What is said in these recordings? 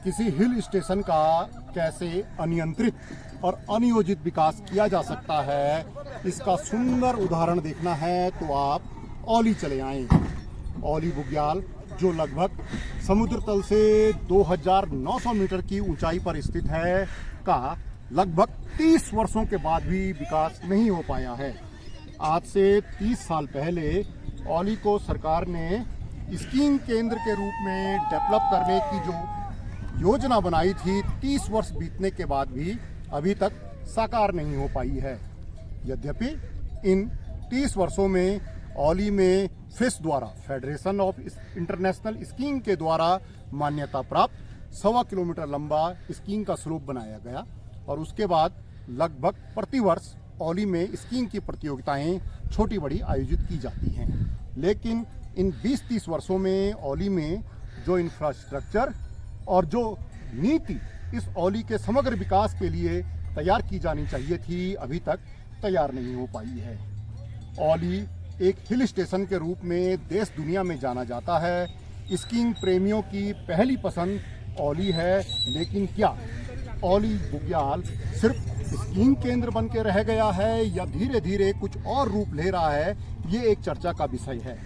किसी hill station का कैसे अनियंत्रित और अनियोजित विकास किया जा सकता है, इसका सुंदर उदाहरण देखना है तो आप औली चले आएं। औली बुग्याल जो लगभग समुद्र तल से 2900 मीटर की ऊंचाई पर स्थित है का लगभग 30 वर्षों के बाद भी विकास नहीं हो पाया है। आज से 30 साल पहले औली को सरकार ने स्कीइंग केंद्र के रूप में डेवलप करने की जो योजना बनाई थी, 30 वर्ष बीतने के बाद भी अभी तक साकार नहीं हो पाई है। यद्यपि इन 30 वर्षों में औली में फिस द्वारा, फेडरेशन ऑफ इंटरनेशनल स्कीइंग के द्वारा मान्यता प्राप्त 1.25 किलोमीटर लंबा स्कीइंग का स्लोप बनाया गया और उसके बाद लगभग प्रतिवर्ष औली में स्कीइंग की प्रतियोगिताएं छोटी बड़ी आयोजित की जाती हैं। लेकिन इन 20-30 वर्षों में औली में जो इंफ्रास्ट्रक्चर और जो नीति इस औली के समग्र विकास के लिए तैयार की जानी चाहिए थी, अभी तक तैयार नहीं हो पाई है। औली एक हिल स्टेशन के रूप में देश दुनिया में जाना जाता है। स्कीइंग प्रेमियों की पहली पसंद औली है, लेकिन क्या औली बुग्याल सिर्फ स्कीइंग केंद्र बन के रह गया है या धीरे धीरे कुछ और रूप ले रहा है, ये एक चर्चा का विषय है।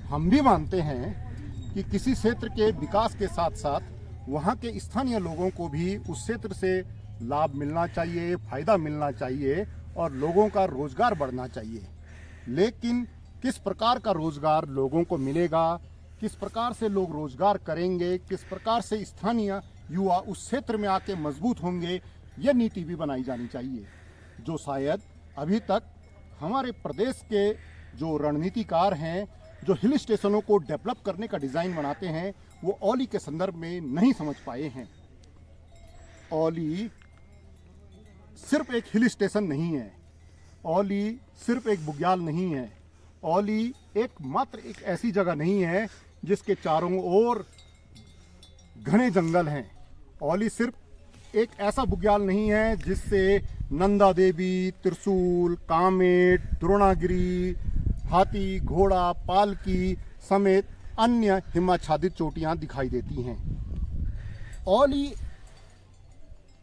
हम भी मानते हैं कि किसी क्षेत्र के विकास के साथ साथ वहाँ के स्थानीय लोगों को भी उस क्षेत्र से लाभ मिलना चाहिए, फायदा मिलना चाहिए और लोगों का रोजगार बढ़ना चाहिए। लेकिन किस प्रकार का रोजगार लोगों को मिलेगा, किस प्रकार से लोग रोजगार करेंगे, किस प्रकार से स्थानीय युवा उस क्षेत्र में आके मजबूत होंगे, यह नीति भी बनाई जानी चाहिए, जो शायद अभी तक हमारे प्रदेश के जो रणनीतिकार हैं, जो हिल स्टेशनों को डेवलप करने का डिज़ाइन बनाते हैं, वो औली के संदर्भ में नहीं समझ पाए हैं। औली सिर्फ एक हिल स्टेशन नहीं है, औली सिर्फ एक बुग्याल नहीं है, औली एकमात्र एक ऐसी जगह नहीं है जिसके चारों ओर घने जंगल हैं। औली सिर्फ एक ऐसा बुग्याल नहीं है जिससे नंदा देवी, त्रिशूल, कामेट, द्रोणागिरी, हाथी, घोड़ा, पालकी समेत अन्य हिमाच्छादित चोटियां दिखाई देती हैं। औली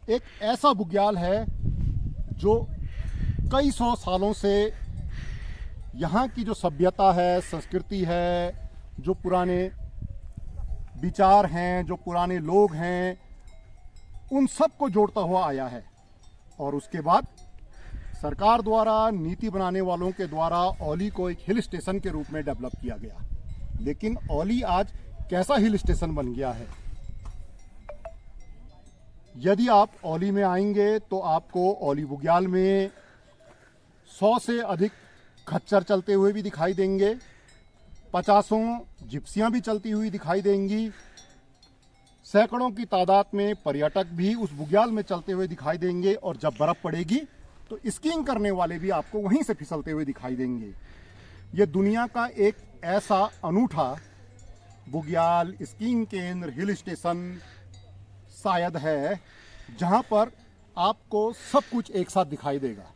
एक ऐसा बुग्याल है जो कई सौ सालों से यहाँ की जो सभ्यता है, संस्कृति है, जो पुराने विचार हैं, जो पुराने लोग हैं, उन सब को जोड़ता हुआ आया है। और उसके बाद सरकार द्वारा, नीति बनाने वालों के द्वारा औली को एक हिल स्टेशन के रूप में डेवलप किया गया। लेकिन औली आज कैसा हिल स्टेशन बन गया है? यदि आप औली में आएंगे तो आपको औली बुग्याल में 100 से अधिक खच्चर चलते हुए भी दिखाई देंगे, 50 जिप्सियां भी चलती हुई दिखाई देंगी, सैकड़ों की तादाद में पर्यटक भी उस बुग्याल में चलते हुए दिखाई देंगे और जब बर्फ पड़ेगी तो स्कीइंग करने वाले भी आपको वहीं से फिसलते हुए दिखाई देंगे। ये दुनिया का एक ऐसा अनूठा बुग्याल स्कीइंग केंद्र, हिल स्टेशन शायद है जहां पर आपको सब कुछ एक साथ दिखाई देगा।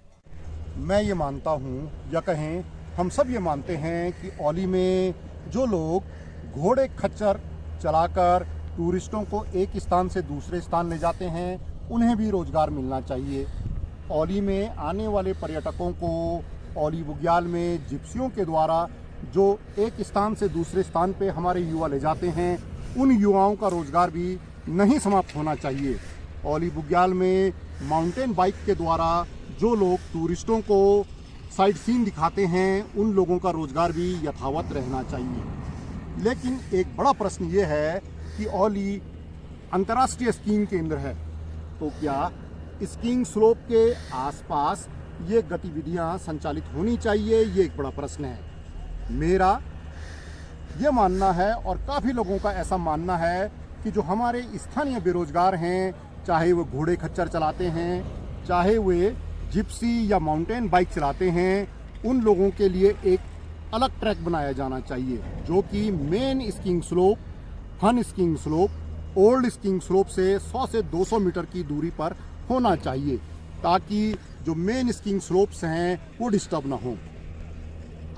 मैं ये मानता हूँ, या कहें हम सब ये मानते हैं कि औली में जो लोग घोड़े खच्चर चलाकर टूरिस्टों को एक स्थान से दूसरे स्थान ले जाते हैं, उन्हें भी रोजगार मिलना चाहिए। औली में आने वाले पर्यटकों को औली बुग्याल में जिप्सियों के द्वारा जो एक स्थान से दूसरे स्थान पे हमारे युवा ले जाते हैं, उन युवाओं का रोजगार भी नहीं समाप्त होना चाहिए। औली बुग्याल में माउंटेन बाइक के द्वारा जो लोग टूरिस्टों को साइट सीन दिखाते हैं, उन लोगों का रोजगार भी यथावत रहना चाहिए। लेकिन एक बड़ा प्रश्न ये है कि औली अंतर्राष्ट्रीय स्कीइंग केंद्र है, तो क्या स्कीइंग स्लोप के आसपास ये गतिविधियां संचालित होनी चाहिए? ये एक बड़ा प्रश्न है। मेरा ये मानना है और काफ़ी लोगों का ऐसा मानना है कि जो हमारे स्थानीय बेरोजगार हैं, चाहे वो घोड़े खच्चर चलाते हैं, चाहे वे जिप्सी या माउंटेन बाइक चलाते हैं, उन लोगों के लिए एक अलग ट्रैक बनाया जाना चाहिए, जो कि main skiing slope, fun skiing slope, old skiing slope से 100 से 200 मीटर की दूरी पर होना चाहिए, ताकि जो मेन स्कीइंग स्लोप्स हैं वो डिस्टर्ब ना हो।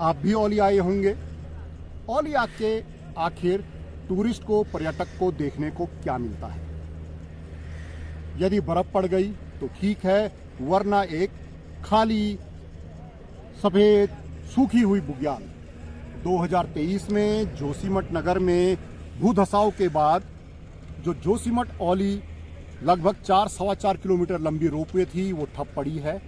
आप भी औली आए होंगे। औली आके आखिर टूरिस्ट को, पर्यटक को देखने को क्या मिलता है। यदि बर्फ पड़ गई तो ठीक है, वरना एक खाली सफेद सूखी हुई बुग्याल। 2023 में जोशीमठ नगर में भूधसाव के बाद जो जोशीमठ औली लगभग 4-4.25 किलोमीटर लंबी रोपवे थी वो ठप पड़ी है।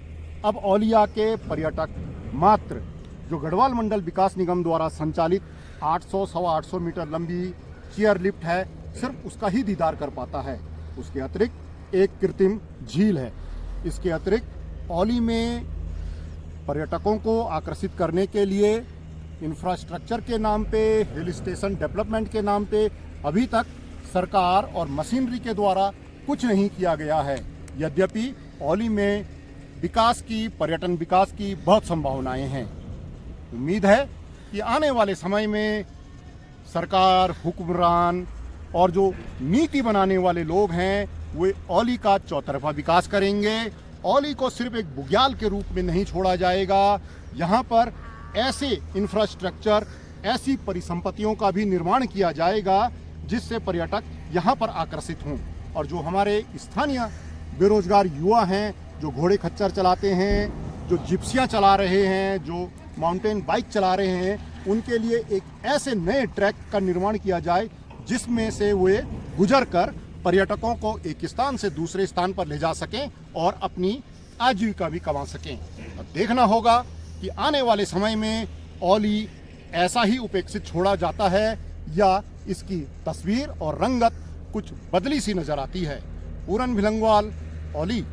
अब औलिया के पर्यटक मात्र जो गढ़वाल मंडल विकास निगम द्वारा संचालित 800-850 मीटर लंबी चेयर लिफ्ट है, सिर्फ उसका ही दीदार कर पाता है। उसके अतिरिक्त एक कृत्रिम झील है। इसके अतिरिक्त औली में पर्यटकों को आकर्षित करने के लिए इंफ्रास्ट्रक्चर के नाम पे, हिल स्टेशन डेवलपमेंट के नाम पे अभी तक सरकार और मशीनरी के द्वारा कुछ नहीं किया गया है। यद्यपि औली में विकास की, पर्यटन विकास की बहुत संभावनाएं हैं। उम्मीद है कि आने वाले समय में सरकार, हुक्मरान और जो नीति बनाने वाले लोग हैं वे औली का चौतरफा विकास करेंगे। औली को सिर्फ एक बुग्याल के रूप में नहीं छोड़ा जाएगा। यहाँ पर ऐसे इंफ्रास्ट्रक्चर, ऐसी परिसंपत्तियों का भी निर्माण किया जाएगा जिससे पर्यटक यहाँ पर आकर्षित हों। और जो हमारे स्थानीय बेरोजगार युवा हैं, जो घोड़े खच्चर चलाते हैं, जो जिप्सियाँ चला रहे हैं, जो माउंटेन बाइक चला रहे हैं, उनके लिए एक ऐसे नए ट्रैक का निर्माण किया जाए जिसमें से वे गुजर कर पर्यटकों को एक स्थान से दूसरे स्थान पर ले जा सकें और अपनी आजीविका भी कमा सकें। अब देखना होगा कि आने वाले समय में औली ऐसा ही उपेक्षित छोड़ा जाता है या इसकी तस्वीर और रंगत कुछ बदली सी नजर आती है। पूरन भिलंगवाल, औली।